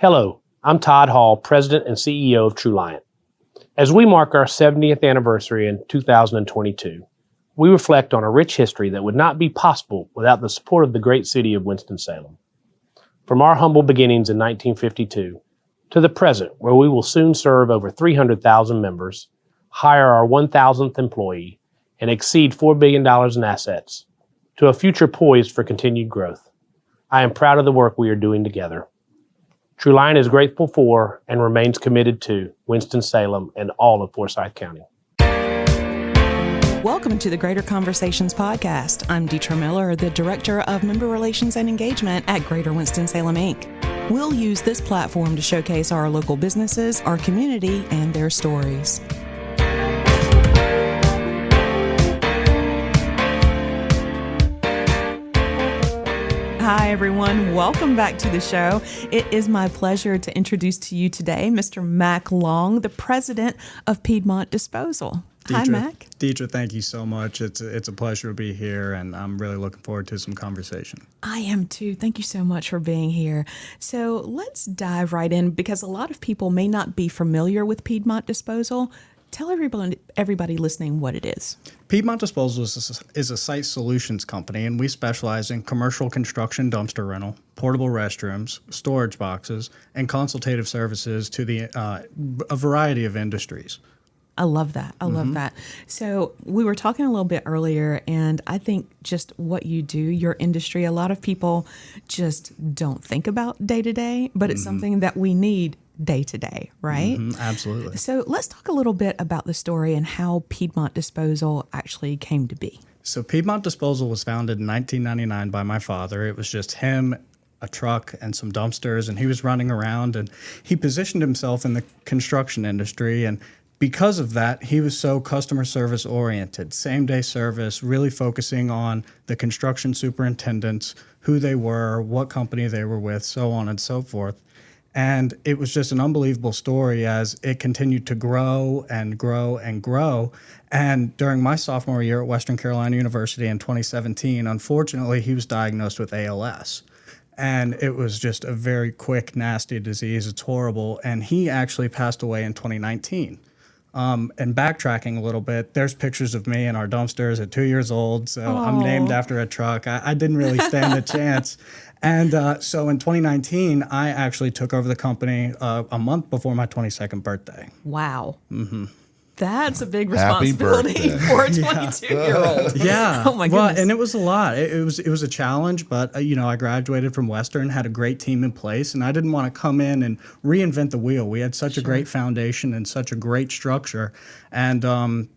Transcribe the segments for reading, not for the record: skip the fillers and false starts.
Hello, I'm Todd Hall, President and CEO of TruLiant. As we mark our 70th anniversary in 2022, we reflect on a rich history that would not be possible without the support of the great city of Winston-Salem. From our humble beginnings in 1952 to the present, where we will soon serve over 300,000 members, hire our 1,000th employee, and exceed $4 billion in assets, to a future poised for continued growth, I am proud of the work we are doing together. TruLiant is grateful for and remains committed to Winston-Salem and all of Forsyth County. Welcome to the Greater Conversations podcast. I'm Deetra Miller, the Director of Member Relations and Engagement at Greater Winston-Salem, Inc. We'll use this platform to showcase our local businesses, our community, and their stories. Hi, everyone. Welcome back to the show. It is my pleasure to introduce to you today Mr. Mack Long, the president of Piedmont Disposal. Hi, Mack. Deetra, thank you so much. It's a pleasure to be here, and I'm really looking forward to some conversation. I am too. Thank you so much for being here. So let's dive right in, because a lot of people may not be familiar with Piedmont Disposal. Tell everybody listening what it is. Piedmont Disposal is a site solutions company, and we specialize in commercial construction dumpster rental, portable restrooms, storage boxes, and consultative services to a variety of industries. I love that. I love that. So we were talking a little bit earlier, and I think just what you do, your industry, a lot of people just don't think about day to day, but it's something that we need day to day, right? Absolutely. So let's talk a little bit about the story and how Piedmont Disposal actually came to be. So Piedmont Disposal was founded in 1999 by my father. It was just him, a truck, and some dumpsters, and he was running around, and he positioned himself in the construction industry, and because of that, he was so customer service oriented, same day service, really focusing on the construction superintendents, who they were, what company they were with, so on and so forth. And it was just an unbelievable story as it continued to grow and grow and grow. And during my sophomore year at Western Carolina University in 2017, unfortunately, he was diagnosed with ALS. And it was just a very quick, nasty disease. It's horrible. And he actually passed away in 2019. And backtracking a little bit, there's pictures of me in our dumpsters at 2 years old. So I'm named after a truck. I didn't really stand a chance. And so in 2019, I actually took over the company a month before my 22nd birthday. Wow. That's a big responsibility for a 22-year-old. Yeah. Oh, my goodness. Well, and it was a lot. It was a challenge, but, I graduated from Western, had a great team in place, and I didn't want to come in and reinvent the wheel. We had such a great foundation and such a great structure. And,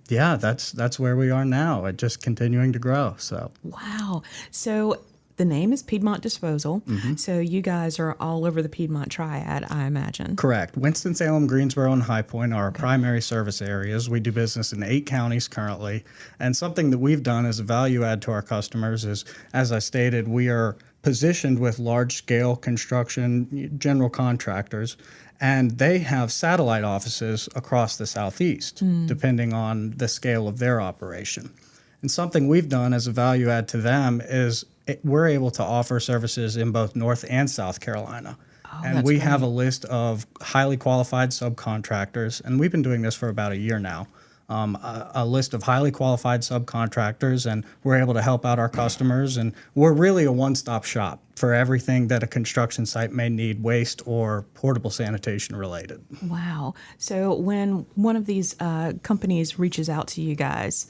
that's where we are now, just continuing to grow. So. Wow. So the name is Piedmont Disposal. So you guys are all over the Piedmont Triad, I imagine. Correct. Winston-Salem, Greensboro, and High Point are our primary service areas. We do business in 8 counties currently. And something that we've done as a value add to our customers is, as I stated, we are positioned with large-scale construction general contractors, and they have satellite offices across the Southeast, depending on the scale of their operation. And something we've done as a value add to them is we're able to offer services in both North and South Carolina. And we have a list of highly qualified subcontractors, and we've been doing this for about a year now, a list of highly qualified subcontractors, and we're able to help out our customers. And we're really a one-stop shop for everything that a construction site may need, waste or portable sanitation related. Wow. So when one of these companies reaches out to you guys,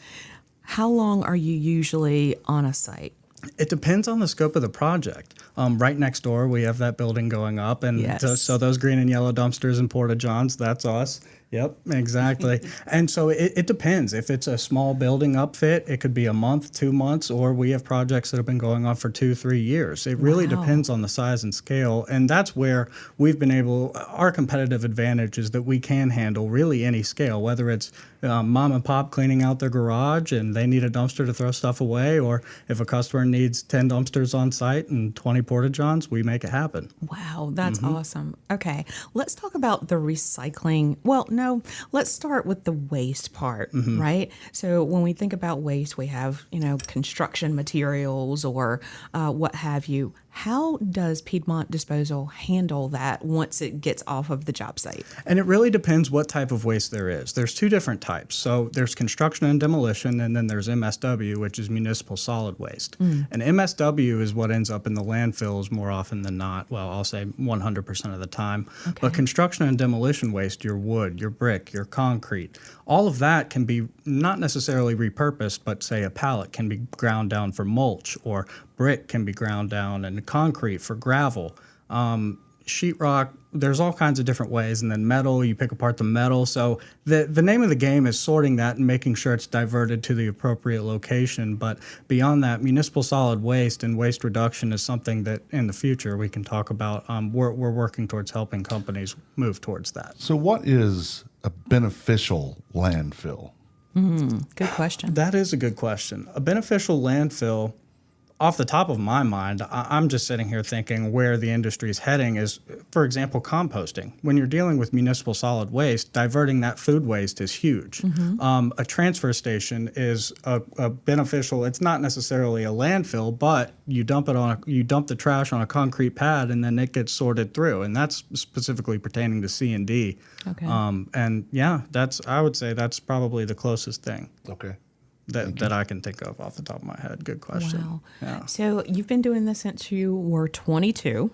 how long are you usually on a site? It depends on the scope of the project. Right next door, we have that building going up, and so those green and yellow dumpsters and porta-johns, that's us. Yep, exactly. And so it depends. If it's a small building upfit, it could be a month, 2 months, or we have projects that have been going on for 2-3 years. It really depends on the size and scale, and that's where we've been our competitive advantage is that we can handle really any scale, whether it's mom and pop cleaning out their garage and they need a dumpster to throw stuff away, or if a customer needs 10 dumpsters on site and 20 porta-johns, we make it happen. Wow, that's awesome. Okay, let's talk about the recycling. Well, no, let's start with the waste part, right? So when we think about waste, we have, construction materials or what have you. How does Piedmont Disposal handle that once it gets off of the job site? And it really depends what type of waste there is. There's two different types. So there's construction and demolition, and then there's MSW, which is municipal solid waste. And MSW is what ends up in the landfills more often than not. Well, I'll say 100% of the time. Okay. But construction and demolition waste, your wood, your brick, your concrete, all of that can be not necessarily repurposed, but say a pallet can be ground down for mulch, or brick can be ground down, and concrete for gravel. Sheetrock, there's all kinds of different ways. And then metal, you pick apart the metal. So the name of the game is sorting that and making sure it's diverted to the appropriate location. But beyond that, municipal solid waste and waste reduction is something that in the future we can talk about. We're working towards helping companies move towards that. So what is a beneficial landfill? Good question. That is a good question. A beneficial landfill, off the top of my mind, I'm just sitting here thinking where the industry is heading is, for example, composting. When you're dealing with municipal solid waste, diverting that food waste is huge. A transfer station is a beneficial. It's not necessarily a landfill, but you dump the trash on a concrete pad, and then it gets sorted through. And that's specifically pertaining to C&D. Okay. And yeah, I would say that's probably the closest thing. Okay. That I can think of off the top of my head. Good question. Wow. Yeah. So you've been doing this since you were 22.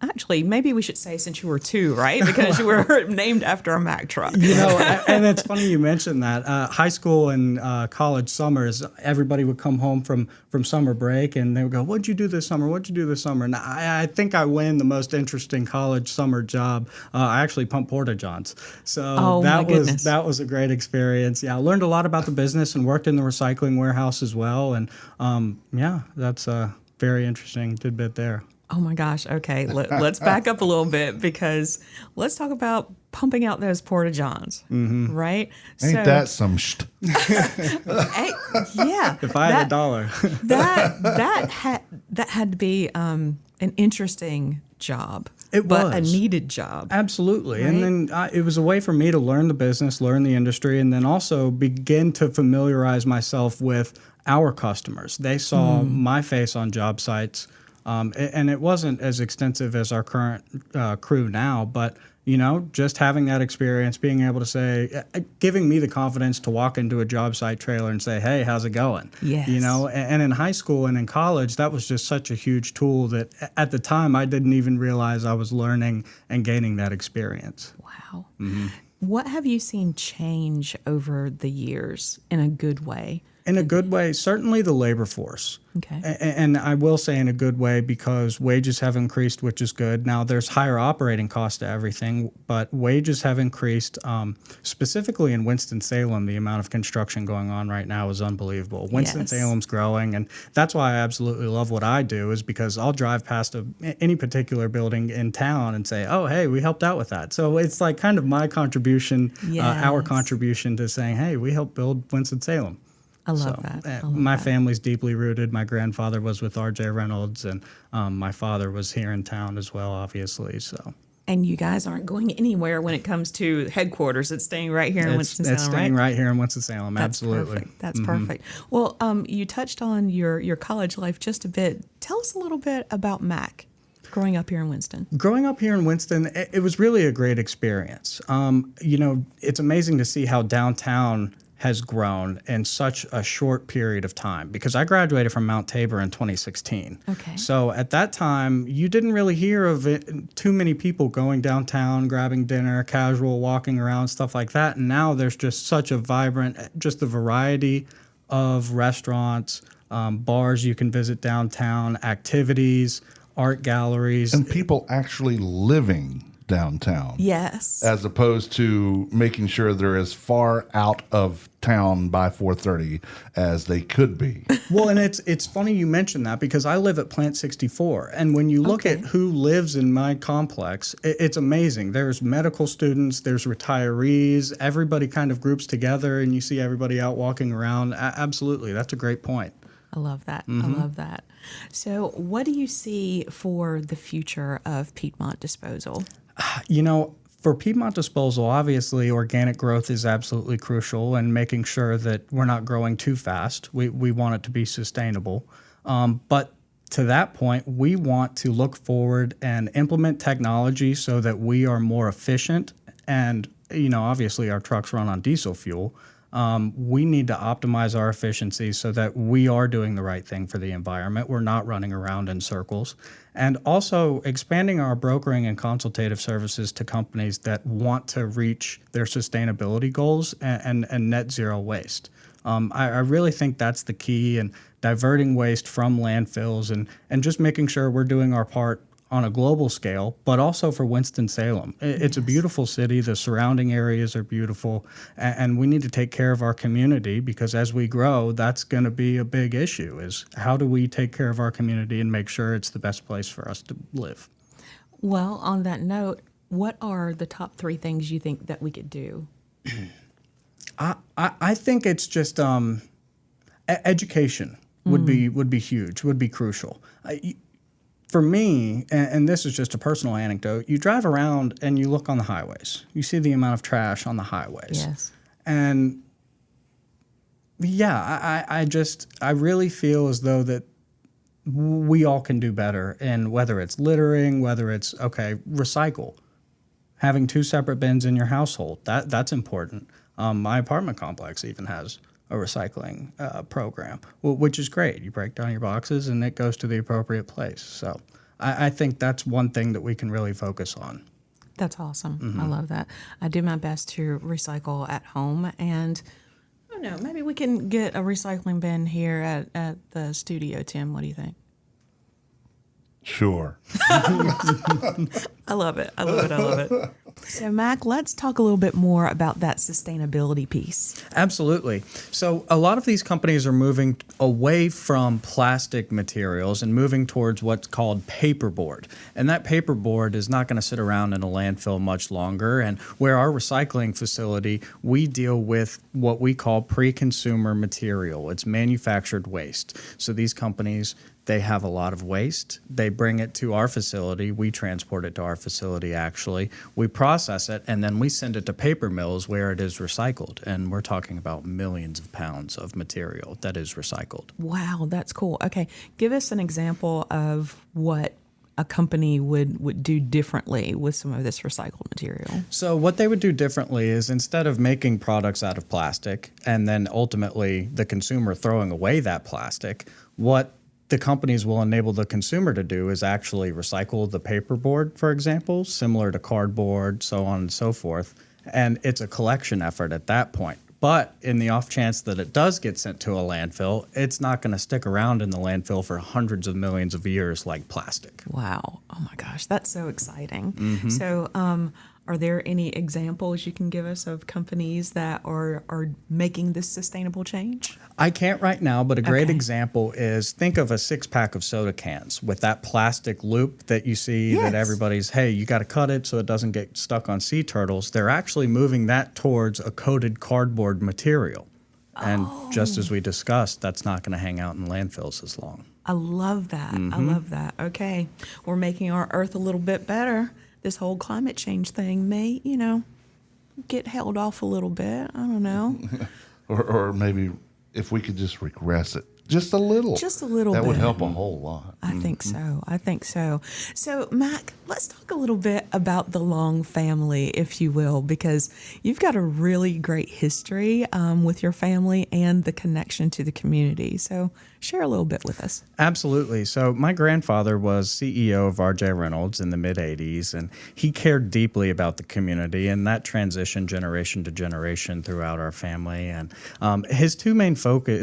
Actually, maybe we should say since you were 2, right? Because you were named after a Mack truck. And it's funny you mentioned that. High school and college summers, everybody would come home from summer break, and they would go, "What'd you do this summer? What'd you do this summer?" And I think I win the most interesting college summer job. I actually pumped porta-johns. So that was a great experience. Yeah, I learned a lot about the business and worked in the recycling warehouse as well. And that's a very interesting tidbit there. Oh my gosh. Okay. Let's back up a little bit because let's talk about pumping out those porta-johns, right? Ain't that some yeah. If I had $1. that had to be an interesting job. It but was a needed job. Absolutely. Right? And then it was a way for me to learn the business, learn the industry, and then also begin to familiarize myself with our customers. They saw my face on job sites. And it wasn't as extensive as our current crew now, but, just having that experience, being able to say, giving me the confidence to walk into a job site trailer and say, "Hey, how's it going?" Yes. And in high school and in college, that was just such a huge tool that at the time I didn't even realize I was learning and gaining that experience. Wow. What have you seen change over the years in a good way? In a good way, certainly the labor force. Okay. And I will say in a good way because wages have increased, which is good. Now, there's higher operating costs to everything, but wages have increased. Specifically in Winston-Salem, the amount of construction going on right now is unbelievable. Winston-Salem's growing, and that's why I absolutely love what I do is because I'll drive past any particular building in town and say, "Oh, hey, we helped out with that." So it's like kind of my contribution, our contribution to saying, "Hey, we helped build Winston-Salem." I love that. My family's deeply rooted. My grandfather was with R.J. Reynolds, and my father was here in town as well, obviously. So. And you guys aren't going anywhere when it comes to headquarters. It's staying right here in Winston-Salem, It's staying right here in Winston-Salem, absolutely. Perfect. That's perfect. Well, you touched on your college life just a bit. Tell us a little bit about Mack. Growing up here in Winston. Growing up here in Winston, it was really a great experience. It's amazing to see how downtown has grown in such a short period of time because I graduated from Mount Tabor in 2016. Okay. So at that time, you didn't really hear of too many people going downtown, grabbing dinner, casual, walking around, stuff like that. And now there's just such a vibrant, just the variety of restaurants, bars you can visit downtown, activities, art galleries. And people actually living downtown. Yes. As opposed to making sure they're as far out of town by 4:30 as they could be. Well, and it's funny you mention that because I live at Plant 64. And when you look at who lives in my complex, it's amazing. There's medical students, there's retirees, everybody kind of groups together and you see everybody out walking around. Absolutely. That's a great point. I love that. I love that. So what do you see for the future of Piedmont Disposal? For Piedmont Disposal, obviously, organic growth is absolutely crucial and making sure that we're not growing too fast. We want it to be sustainable. But to that point, we want to look forward and implement technology so that we are more efficient. And, obviously our trucks run on diesel fuel. We need to optimize our efficiency so that we are doing the right thing for the environment. We're not running around in circles. And also expanding our brokering and consultative services to companies that want to reach their sustainability goals and net zero waste. I really think that's the key, and diverting waste from landfills and just making sure we're doing our part on a global scale, but also for Winston-Salem. It's a beautiful city. The surrounding areas are beautiful, and we need to take care of our community, because as we grow, that's going to be a big issue, is how do we take care of our community and make sure it's the best place for us to live? Well, on that note, what are the top 3 things you think that we could do? I think it's just education would be huge, would be crucial. For me, and this is just a personal anecdote, you drive around and you look on the highways. You see the amount of trash on the highways. Yes. And yeah, I really feel as though that we all can do better. And whether it's littering, whether it's, recycle. Having 2 separate bins in your household, that's important. My apartment complex even has a recycling program, which is great. You break down your boxes and it goes to the appropriate place. So I think that's one thing that we can really focus on. That's awesome. I love that. I do my best to recycle at home, and I don't know, maybe we can get a recycling bin here at the studio, Tim. What do you think? Sure. I love it. I love it. I love it. So, Mack, let's talk a little bit more about that sustainability piece. Absolutely. So a lot of these companies are moving away from plastic materials and moving towards what's called paperboard. And that paperboard is not going to sit around in a landfill much longer. And where our recycling facility, we deal with what we call pre-consumer material. It's manufactured waste. So these companies, they have a lot of waste. They bring it to our facility. We transport it to our facility, actually. We process it, and then we send it to paper mills where it is recycled. And we're talking about millions of pounds of material that is recycled. Wow, that's cool. Okay, give us an example of what a company would do differently with some of this recycled material. So what they would do differently is, instead of making products out of plastic and then ultimately the consumer throwing away that plastic, what the companies will enable the consumer to do is actually recycle the paperboard, for example, similar to cardboard, so on and so forth. And it's a collection effort at that point. But in the off chance that it does get sent to a landfill, it's not going to stick around in the landfill for hundreds of millions of years like plastic. Wow. Oh my gosh, that's so exciting. So are there any examples you can give us of companies that are making this sustainable change? I can't right now, but a great example is, think of a 6-pack of soda cans with that plastic loop that you see that everybody's, hey, you got to cut it so it doesn't get stuck on sea turtles. They're actually moving that towards a coated cardboard material. And just as we discussed, that's not going to hang out in landfills as long. I love that. I love that. Okay. We're making our earth a little bit better. This whole climate change thing may, get held off a little bit. I don't know. or maybe if we could just regress it just a little. Just a little bit. That would help a whole lot. I think so. I think so. So, Mack, let's talk a little bit about the Long family, if you will, because you've got a really great history with your family and the connection to the community. So, share a little bit with us. Absolutely. So my grandfather was CEO of R.J. Reynolds in the mid-'80s, and he cared deeply about the community, and that transitioned generation to generation throughout our family. And his two main focuses.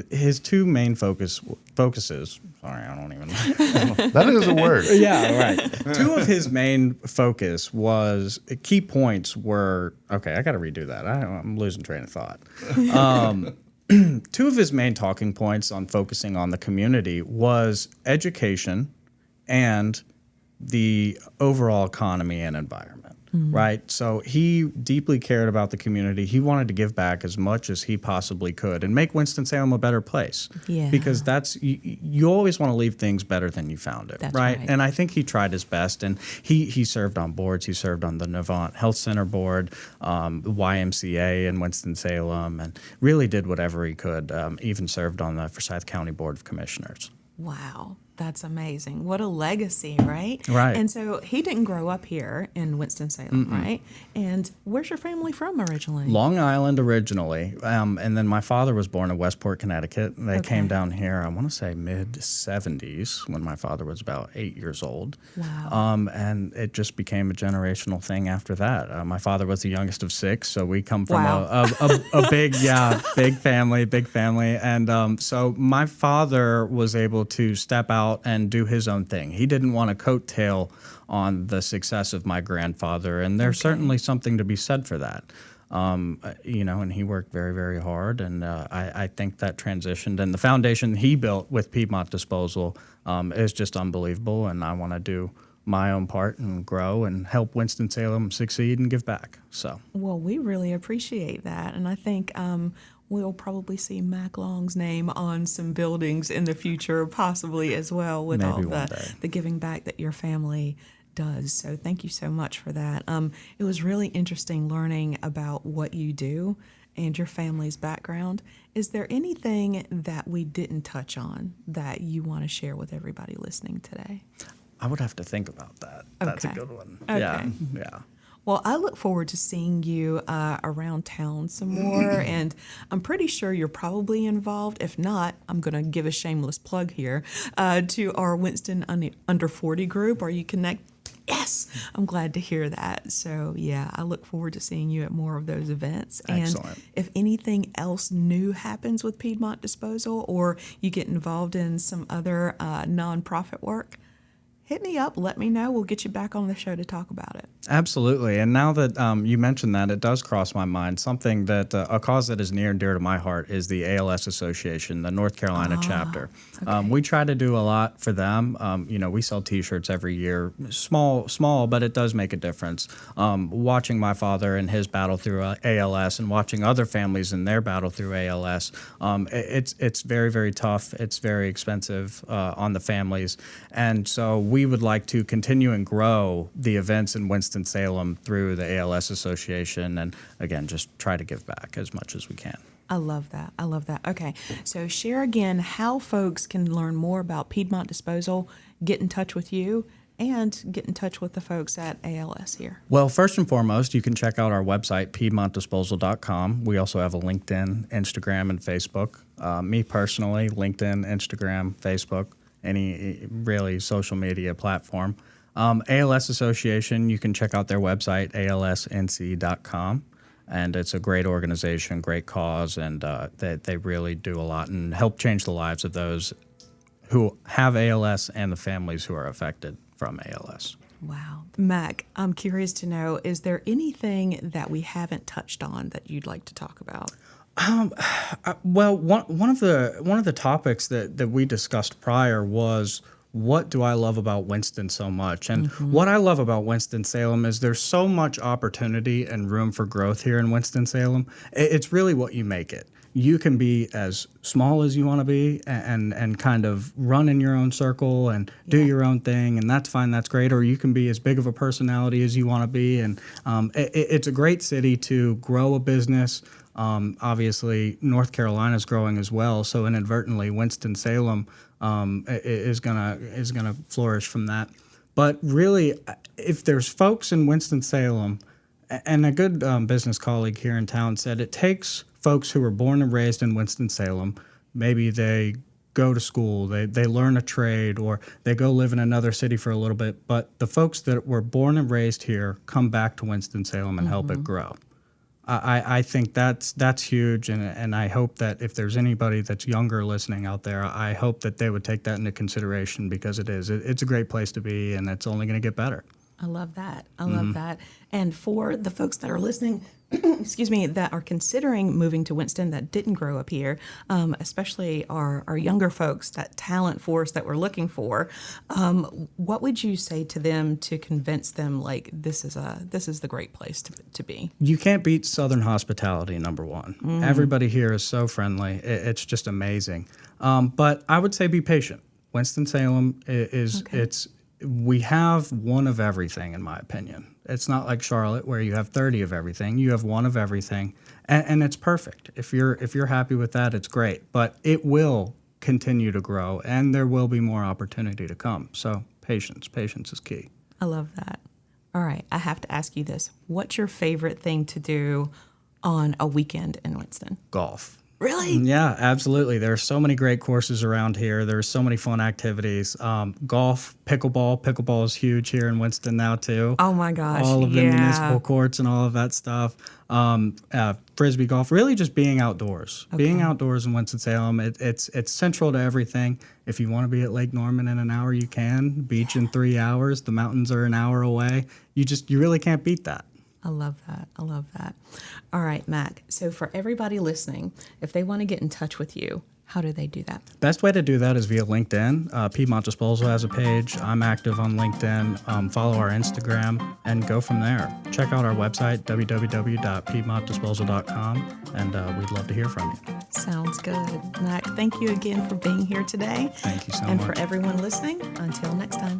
Sorry, I don't even know. That is a word. Yeah, right. Two of his main focus was, key points were, okay, I got to redo that. I'm losing train of thought. Two of his main talking points on focusing on the community was education and the overall economy and environment, right? So he deeply cared about the community. He wanted to give back as much as he possibly could and make Winston-Salem a better place. Yeah. Because that's, you always want to leave things better than you found it, That's right? right. And I think he tried his best, and he served on boards. He served on the Navant Health Center board, the YMCA in Winston-Salem, and really did whatever he could, even served on the Forsyth County Board of Commissioners. Wow. That's amazing. What a legacy, right? Right. And so he didn't grow up here in Winston-Salem, right? And where's your family from originally? Long Island originally, and then my father was born in Westport, Connecticut. They came down here, I want to say mid-'70s, when my father was about 8 years old. Wow. And it just became a generational thing after that. My father was the youngest of 6, so we come from Wow. a big, big family. And so my father was able to step out and do his own thing. He didn't want to coattail on the success of my grandfather, and there's certainly something to be said for that. And he worked very, very hard, and I think that transitioned. And the foundation he built with Piedmont Disposal is just unbelievable, and I want to do my own part and grow and help Winston-Salem succeed and give back. So, Well, we really appreciate that. And I think we'll probably see Mack Long's name on some buildings in the future, possibly as well, with Maybe all one day. the giving back that your family does. So thank you so much for that. It was really interesting learning about what you do and your family's background. Is there anything that we didn't touch on that you want to share with everybody listening today? I would have to think about that. That's a Okay. good one. Okay. Yeah. Well, I look forward to seeing you around town some more, and I'm pretty sure you're probably involved. If not, I'm going to give a shameless plug here to our Winston Under 40 group. Are you connected? Yes, I'm glad to hear that. So, yeah, I look forward to seeing you at more of those events. Excellent. And if anything else new happens with Piedmont Disposal, or you get involved in some other nonprofit work, hit me up, let me know. We'll get you back on the show to talk about it. Absolutely. And now that you mentioned that, it does cross my mind. Something that a cause that is near and dear to my heart is the ALS Association, the North Carolina chapter. We try to do a lot for them. We sell T-shirts every year, small, but it does make a difference. Watching my father and his battle through ALS, and watching other families in their battle through ALS, it's very, very tough. It's very expensive on the families, and so we would like to continue and grow the events in Winston-Salem through the ALS Association, and again, just try to give back as much as we can. I love that. I love that. Okay, so share again how folks can learn more about Piedmont Disposal, get in touch with you, and get in touch with the folks at ALS here. Well, first and foremost, you can check out our website, piedmontdisposal.com. We also have a LinkedIn, Instagram, and Facebook. Me personally, LinkedIn, Instagram, Facebook, any really social media platform. ALS Association, you can check out their website, alsnc.com. And it's a great organization, great cause, and they really do a lot and help change the lives of those who have ALS and the families who are affected from ALS. Wow. Mack, I'm curious to know, is there anything that we haven't touched on that you'd like to talk about? Well, one of the topics that we discussed prior was, what do I love about Winston so much? And what I love about Winston-Salem is there's so much opportunity and room for growth here in Winston-Salem. It's really what you make it. You can be as small as you want to be and kind of run in your own circle and do your own thing, and that's fine, that's great. Or you can be as big of a personality as you want to be. And it's a great city to grow a business. Obviously, North Carolina is growing as well, so inadvertently, Winston-Salem is gonna flourish from that. But really, if there's folks in Winston-Salem, and a good business colleague here in town said, it takes folks who were born and raised in Winston-Salem. Maybe they go to school, they learn a trade, or they go live in another city for a little bit. But the folks that were born and raised here come back to Winston-Salem and help it grow. I think that's huge, and I hope that if there's anybody that's younger listening out there, I hope that they would take that into consideration, because it's a great place to be, and it's only going to get better. I love that. I love that. And for the folks that are listening, excuse me, that are considering moving to Winston that didn't grow up here, especially our younger folks, that talent force that we're looking for, what would you say to them to convince them, like, this is the great place to be? You can't beat Southern hospitality, number one. Everybody here is so friendly. It's just amazing. But I would say be patient. Winston-Salem we have one of everything, in my opinion. It's not like Charlotte where you have 30 of everything. You have one of everything, and it's perfect. If you're happy with that, it's great. But it will continue to grow, and there will be more opportunity to come. So patience is key. I love that. All right, I have to ask you this. What's your favorite thing to do on a weekend in Winston? Golf. Really? Yeah, absolutely. There are so many great courses around here. There's so many fun activities. Golf, pickleball. Pickleball is huge here in Winston now, too. Oh, my gosh. All of the municipal courts and all of that stuff. Frisbee golf, really just being outdoors. Okay. Being outdoors in Winston-Salem, it's central to everything. If you want to be at Lake Norman in an hour, you can. Beach in 3 hours. The mountains are an hour away. You really can't beat that. I love that. I love that. All right, Mack. So for everybody listening, if they want to get in touch with you, how do they do that? Best way to do that is via LinkedIn. Piedmont Disposal has a page. I'm active on LinkedIn. Follow our Instagram and go from there. Check out our website, www.piedmontdisposal.com, and we'd love to hear from you. Sounds good. Mack, thank you again for being here today. Thank you so much. And for everyone listening, until next time.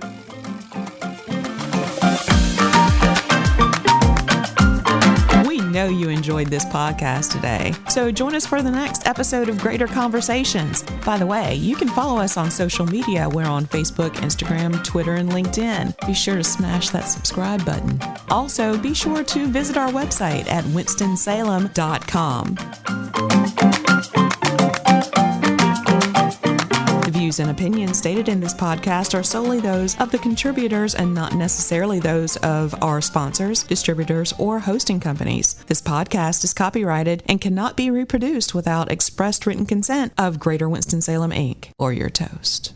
We know you enjoyed this podcast today, so join us for the next episode of Greater Conversations. By the way, you can follow us on social media. We're on Facebook, Instagram, Twitter, and LinkedIn. Be sure to smash that subscribe button. Also, be sure to visit our website at winstonsalem.com. The views and opinions stated in this podcast are solely those of the contributors and not necessarily those of our sponsors, distributors, or hosting companies. This podcast is copyrighted and cannot be reproduced without expressed written consent of Greater Winston-Salem, Inc. or your toast.